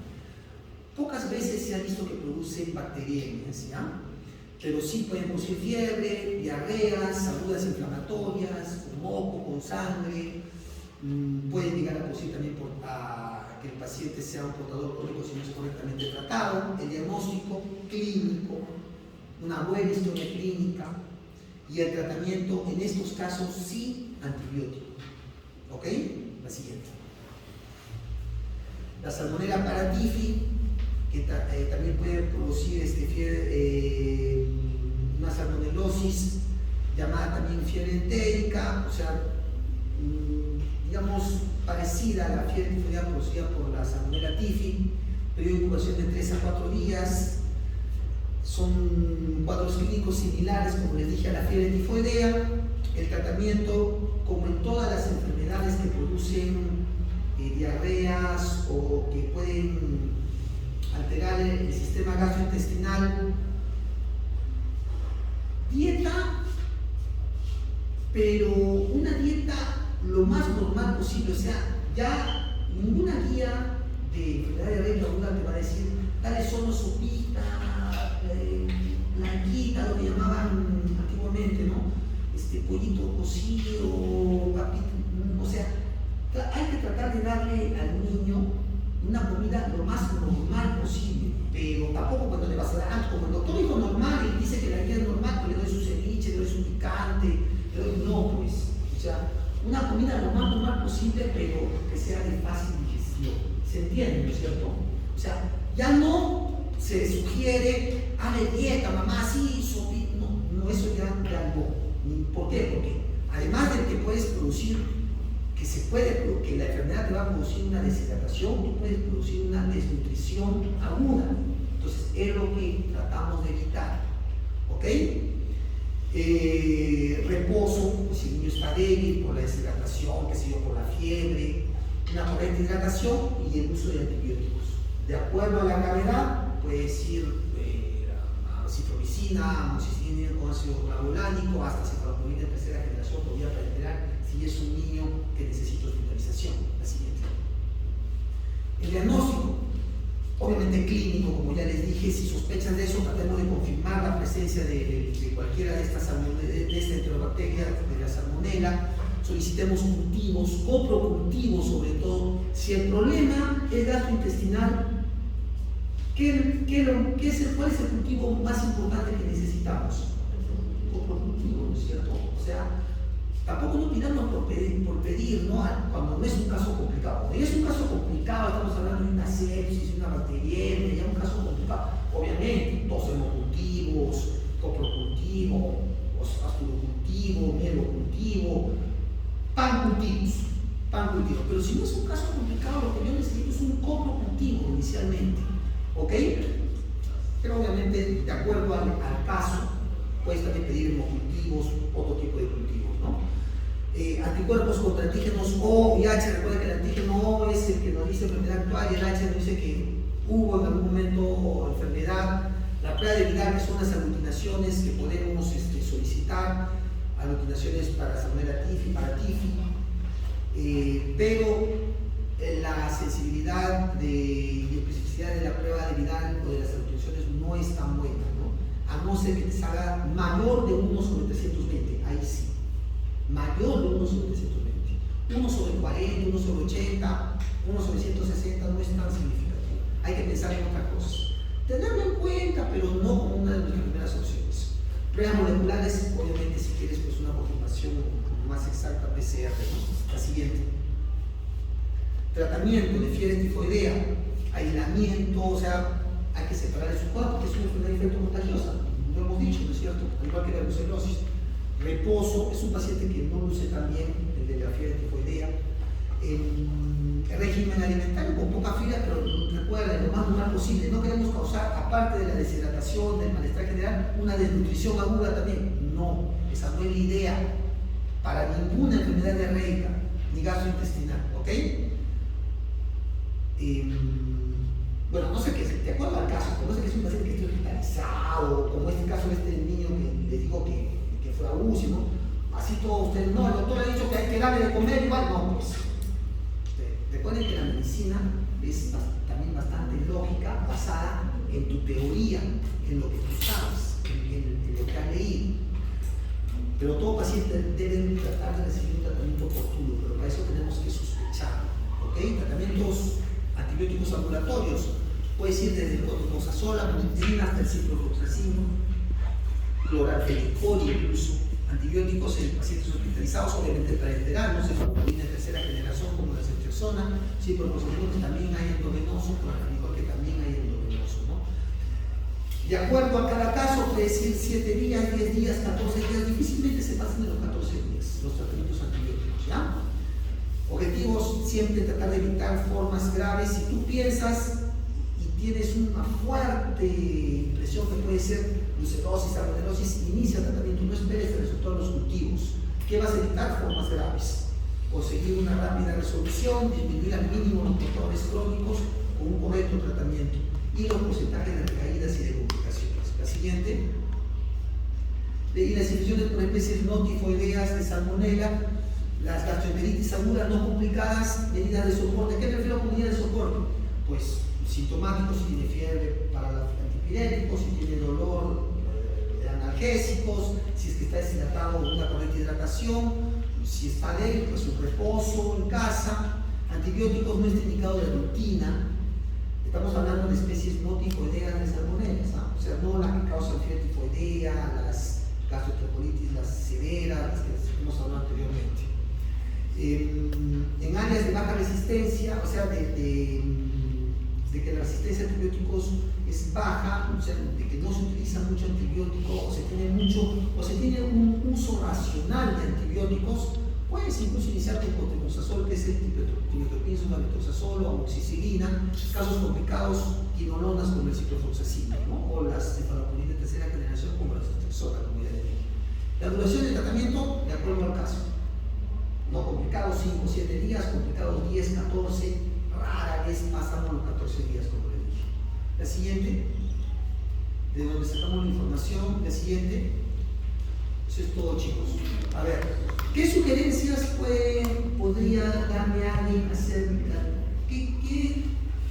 Speaker 1: Pocas veces se ha visto que producen bacteriemias, ¿ya? Pero sí pueden producir fiebre, diarreas, agudas inflamatorias, con moco, con sangre. Pueden llegar a producir también a que el paciente sea un portador crónico si no es correctamente tratado. El diagnóstico clínico, una buena historia clínica, y el tratamiento en estos casos sí antibiótico. ¿Ok? La siguiente. La salmonella paratifi, que también puede producir una salmonelosis llamada también fiebre entérica, o sea, digamos, parecida a la fiebre tifoidea producida por la salmonella tifi, periodo de incubación de 3 a 4 días. Son cuadros clínicos similares, como les dije, a la fiebre tifoidea. El tratamiento, como en todas las enfermedades que producen diarreas o que pueden alterar el sistema gastrointestinal, dieta, pero una dieta lo más normal posible. O sea, ya ninguna guía de enfermedad diarreica aguda te va a decir dale solo sopita, blanquita, lo que llamaban antiguamente, ¿no? Pollito cocido, papito, o sea, hay que tratar de darle al niño una comida lo más normal posible, pero tampoco cuando le vas a dar algo, como el doctor dijo normal y dice que la vida es normal, pues le doy su ceviche, le doy su picante, le doy no, pues, o sea, una comida lo más normal posible, pero que sea de fácil digestión, ¿se entiende, no es cierto? O sea, ya no se sugiere, haga dieta, mamá, sí, no, eso ya no. ¿Por qué? Porque además de que puedes producir, que la enfermedad te va a producir una deshidratación, tú puedes producir una desnutrición aguda. Entonces, es lo que tratamos de evitar. ¿Ok? Reposo, pues, si el niño está débil por la deshidratación, por la fiebre, una correcta hidratación y el uso de antibióticos. De acuerdo a la gravedad, puedes ir citromicina, amoxicilina con ácido clavulánico, hasta cefalopamida de tercera generación por vía parenteral, si es un niño que necesita hospitalización. La siguiente. El diagnóstico, obviamente clínico, como ya les dije, si sospechan de eso, tratemos de confirmar la presencia de cualquiera de estas de esta enterobacteria, de la salmonela. Solicitemos cultivos, coprocultivos sobre todo. Si el problema es gastrointestinal, ¿cuál es el cultivo más importante que necesitamos? Coprocultivo, ¿no es cierto? O sea, tampoco no pidamos por pedir, ¿no? Cuando no es un caso complicado. Cuando ya es un caso complicado, estamos hablando de una sepsis, de una bacteriemia, ya un caso complicado. Obviamente, todos hemocultivos, coprocultivo, asturocultivo, melocultivo, pancultivos. Pero si no es un caso complicado, lo que yo necesito es un coprocultivo inicialmente. ¿Ok? Pero obviamente, de acuerdo al caso, puedes también pedir hemocultivos, otro tipo de cultivos, ¿no? Anticuerpos contra antígenos O y H. Recuerden que el antígeno O es el que nos dice enfermedad actual y el H nos dice que hubo en algún momento enfermedad. La prueba de Vidal, que son las aglutinaciones que podemos solicitar, aglutinaciones para Salmonella typhi, para TIFI, pero la sensibilidad y especificidad de la prueba de Vidal o de las aglutinaciones no es tan buena, ¿no? A no ser que te salga mayor de 1 sobre 320, ahí sí, mayor de 1 sobre 320, 1 sobre 40, 1 sobre 80, 1 sobre 160 no es tan significativo, hay que pensar en otra cosa, tenerlo en cuenta, pero no como una de nuestras primeras opciones. Pruebas moleculares, obviamente si quieres pues una confirmación más exacta, PCR, ¿no? La siguiente. Tratamiento de fiebre tifoidea, aislamiento, o sea, hay que separar de su cuerpo, porque es una enfermedad infectocontagiosa, lo hemos dicho, ¿no es cierto? Al igual que la brucelosis. Reposo, es un paciente que no luce tan bien, el de la fiebre tifoidea. El régimen alimentario con poca fibra, pero recuerden, lo más normal posible. No queremos causar, aparte de la deshidratación, del malestar general, una desnutrición aguda también. No, esa no es la idea para ninguna enfermedad diarreica ni gastrointestinal, ¿ok? Bueno, no sé qué, de acuerdo al caso, no sé que es un paciente que esté hospitalizado, como este caso de este niño que les digo que fue a UCI, ¿no? Así todos ustedes, no, el doctor ha dicho que hay que darle de comer, igual, no, pues. Recuerden que la medicina es también bastante lógica, basada en tu teoría, en lo que tú sabes, en lo que has leído. Pero todo paciente debe tratar de recibir un tratamiento oportuno, pero para eso tenemos que sospechar, ¿ok? Tratamientos antibióticos ambulatorios, puede ir desde el cotrimoxazol, amoxicilina hasta el ciprofloxacino, cloralfenicol incluso, antibióticos en pacientes hospitalizados, obviamente parenteral, no se cloralfenicol de tercera generación como la ceftriaxona, ciprofloxacino que también hay endovenoso, cloralfenicol que también hay endovenoso, ¿no? De acuerdo a cada caso, puede decir 7 días, 10 días, 14 días, difícilmente se pasan de los 14 días los tratamientos antibióticos, ¿ya? Objetivos, siempre tratar de evitar formas graves. Si tú piensas y tienes una fuerte impresión que puede ser brucelosis, salmonelosis, inicia el tratamiento, no esperes el resultado de los cultivos. ¿Qué vas a evitar? Formas graves. Conseguir una rápida resolución, disminuir al mínimo los controles crónicos con un correcto tratamiento y los porcentajes de recaídas y de complicaciones. La siguiente. Y las infecciones por especies no tifoideas de salmonela, las gastroenteritis agudas no complicadas, medidas de soporte. ¿A qué me refiero con medidas de soporte? Pues sintomáticos, si tiene fiebre para los antipiréticos, si tiene dolor, analgésicos, si es que está deshidratado, una correcta hidratación, si está débil, pues un reposo en casa, Antibióticos no está indicado de rutina. Estamos hablando de especies no tifoideas de salmonelas, ¿ah? O sea, no las que causan fiebre tifoidea, las gastroenterocolitis, las severas, las que hemos hablado anteriormente. En áreas de baja resistencia, o sea, de que la resistencia a antibióticos es baja, o sea, de que no se utiliza mucho antibiótico, o se tiene un uso racional de antibióticos, puedes incluso iniciar con tebuconazol, que es el timetoprim, methotrexate o amoxicilina, casos complicados, quinolonas como el ciprofloxacino, ¿no? O las cefaloporinas de tercera generación como la ceftriaxona, como ya dije. La duración del tratamiento, de acuerdo al caso. No complicados 5 o 7 días, complicados 10, 14, rara vez pasamos los 14 días, como le dije. La siguiente, de donde sacamos la información, la siguiente. Eso es todo, chicos. A ver, ¿qué sugerencias podría darme alguien hacer? ¿Qué